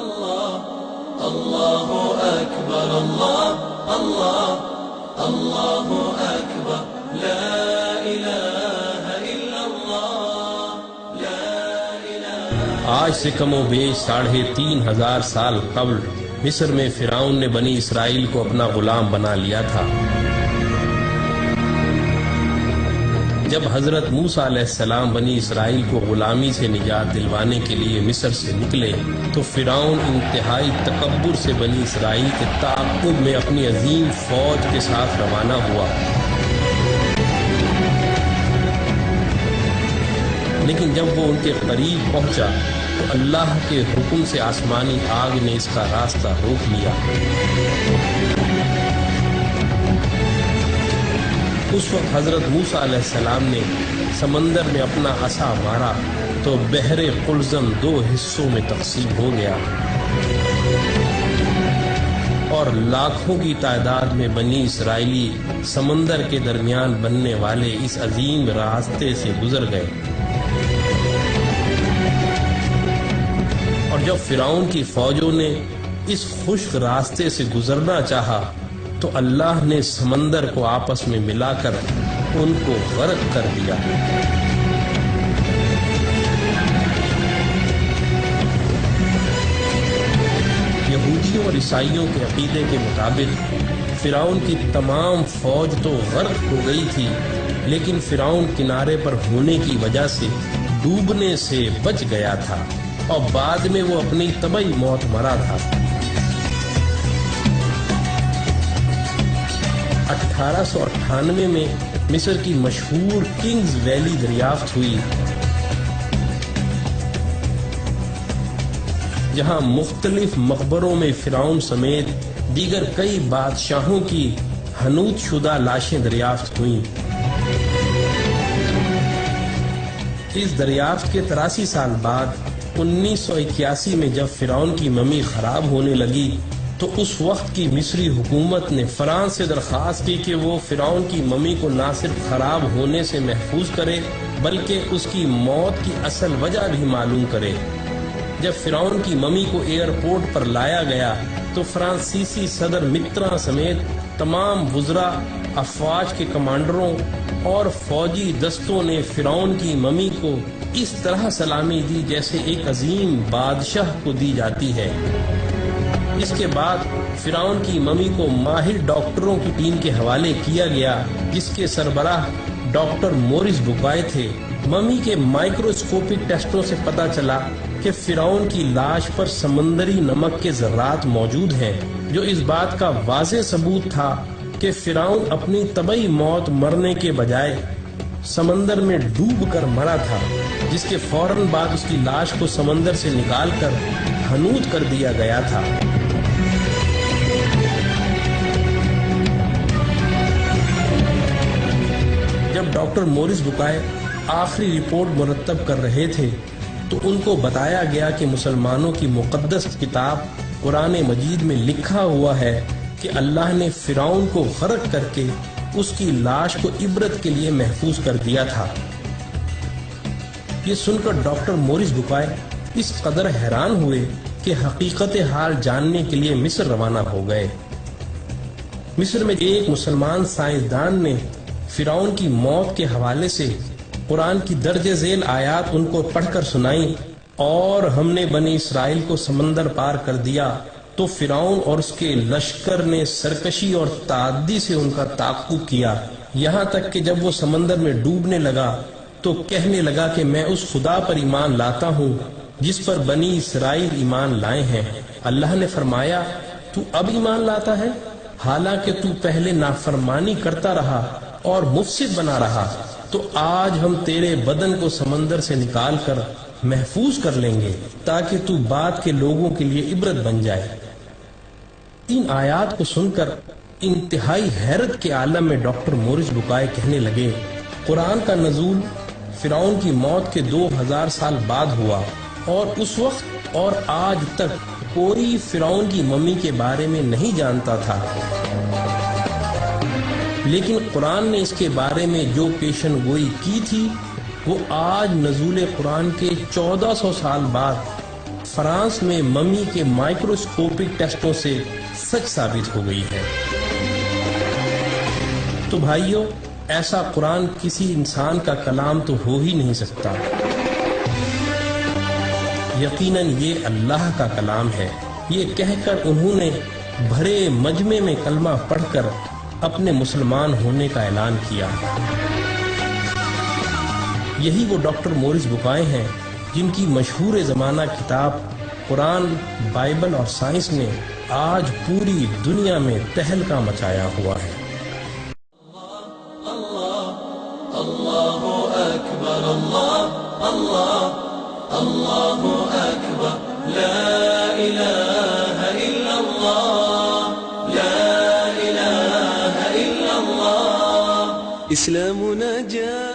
الله الله أكبر الله الله الله أكبر لا إله إلا الله لا إله. آج سے کم و بیش 3500 سال قبل مصر میں فرعون نے بنی اسرائیل کو اپنا غلام بنا لیا تھا. جب حضرت موسیٰ علیہ السلام بنی اسرائیل کو غلامی سے نجات دلوانے کے لیے مصر سے نکلے تو فرعون انتہائی تکبر سے بنی اسرائیل کے تعاقب میں اپنی عظیم فوج کے ساتھ روانہ ہوا. لیکن جب وہ ان کے قریب پہنچا تو اللہ کے حکم سے آسمانی آگ نے اس کا راستہ روک لیا. اس وقت حضرت موسیٰ علیہ السلام نے سمندر میں اپنا عصا مارا تو بحر قلزم 2 حصوں میں تقسیم ہو گیا اور لاکھوں کی تعداد میں بنی اسرائیلی سمندر کے درمیان بننے والے اس عظیم راستے سے گزر گئے. اور جب فرعون کی فوجوں نے اس خشک راستے سے گزرنا چاہا تو اللہ نے سمندر کو آپس میں ملا کر ان کو غرق کر دیا. یہودیوں اور عیسائیوں کے عقیدے کے مطابق فرعون کی تمام فوج تو غرق ہو گئی تھی، لیکن فرعون کنارے پر ہونے کی وجہ سے ڈوبنے سے بچ گیا تھا اور بعد میں وہ اپنی طبعی موت مرا تھا. 1898 میں مصر کی مشہور کنگز ویلی دریافت ہوئی، جہاں مختلف مقبروں میں فرعون سمیت دیگر کئی بادشاہوں کی حنوط شدہ لاشیں دریافت ہوئیں. اس دریافت کے 83 سال بعد 1981 میں جب فرعون کی ممی خراب ہونے لگی تو اس وقت کی مصری حکومت نے فرانس سے درخواست کی کہ وہ فرعون کی ممی کو نہ صرف خراب ہونے سے محفوظ کرے بلکہ اس کی موت کی اصل وجہ بھی معلوم کرے. جب فرعون کی ممی کو ایئرپورٹ پر لایا گیا تو فرانسیسی صدر متران سمیت تمام وزراء، افواج کے کمانڈروں اور فوجی دستوں نے فرعون کی ممی کو اس طرح سلامی دی جیسے ایک عظیم بادشاہ کو دی جاتی ہے. اس کے بعد فرعون کی ممی کو ماہر ڈاکٹروں کی ٹیم کے حوالے کیا گیا جس کے سربراہ ڈاکٹر مورس بوکائے تھے. ممی کے مائکروسکوپک ٹیسٹوں سے پتہ چلا کہ فرعون کی لاش پر سمندری نمک کے ذرات موجود ہیں، جو اس بات کا واضح ثبوت تھا کہ فرعون اپنی طبعی موت مرنے کے بجائے سمندر میں ڈوب کر مرا تھا، جس کے فوراً بعد اس کی لاش کو سمندر سے نکال کر حنوط کر دیا گیا تھا. جب ڈاکٹر مورس بوکائے آخری رپورٹ مرتب کر رہے تھے تو ان کو بتایا گیا کہ مسلمانوں کی مقدس کتاب قرآن مجید میں لکھا ہوا ہے کہ اللہ نے فرعون کو غرق کر کے اس کی لاش کو عبرت کے لیے محفوظ کر دیا تھا. یہ سن کر ڈاکٹر مورس بوکائے اس قدر حیران ہوئے کہ حقیقت حال جاننے کے لیے مصر روانہ ہو گئے. مصر میں ایک مسلمان سائنسدان نے فرعون کی موت کے حوالے سے قرآن کی درج ذیل آیات ان کو پڑھ کر سنائی. اور ہم نے بنی اسرائیل کو سمندر پار کر دیا تو فرعون اور اس کے لشکر نے سرکشی اور تعدی سے ان کا تعاقب کیا، یہاں تک کہ جب وہ سمندر میں ڈوبنے لگا تو کہنے لگا کہ میں اس خدا پر ایمان لاتا ہوں جس پر بنی اسرائیل ایمان لائے ہیں. اللہ نے فرمایا تو اب ایمان لاتا ہے حالانکہ تو پہلے نافرمانی کرتا رہا اور مفسد بنا رہا، تو آج ہم تیرے بدن کو سمندر سے نکال کر محفوظ کر لیں گے تاکہ تو بعد کے لوگوں کے لیے عبرت بن جائے. ان آیات کو سن کر انتہائی حیرت کے عالم میں ڈاکٹر مورس بوکائے کہنے لگے قرآن کا نزول فرعون کی موت کے 2000 سال بعد ہوا اور اس وقت اور آج تک کوئی فرعون کی ممی کے بارے میں نہیں جانتا تھا، لیکن قرآن نے اس کے بارے میں جو پیشن گوئی کی تھی وہ آج نزول قرآن کے 1400 سال بعد فرانس میں ممی کے مائکروسکوپک ٹیسٹوں سے سچ ثابت ہو گئی ہے۔ تو بھائیوں، ایسا قرآن کسی انسان کا کلام تو ہو ہی نہیں سکتا، یقیناً یہ اللہ کا کلام ہے۔ یہ کہہ کر انہوں نے بھرے مجمع میں کلمہ پڑھ کر اپنے مسلمان ہونے کا اعلان کیا۔ یہی وہ ڈاکٹر مورس بکائے ہیں جن کی مشہور زمانہ کتاب قرآن، بائبل اور سائنس نے آج پوری دنیا میں تہلکہ مچایا ہوا ہے۔ اللہ اکبر، اللہ اللہ اللہ اکبر، لا الہ الا اللہ، لا الہ الا اللہ۔ اسلامنا جاء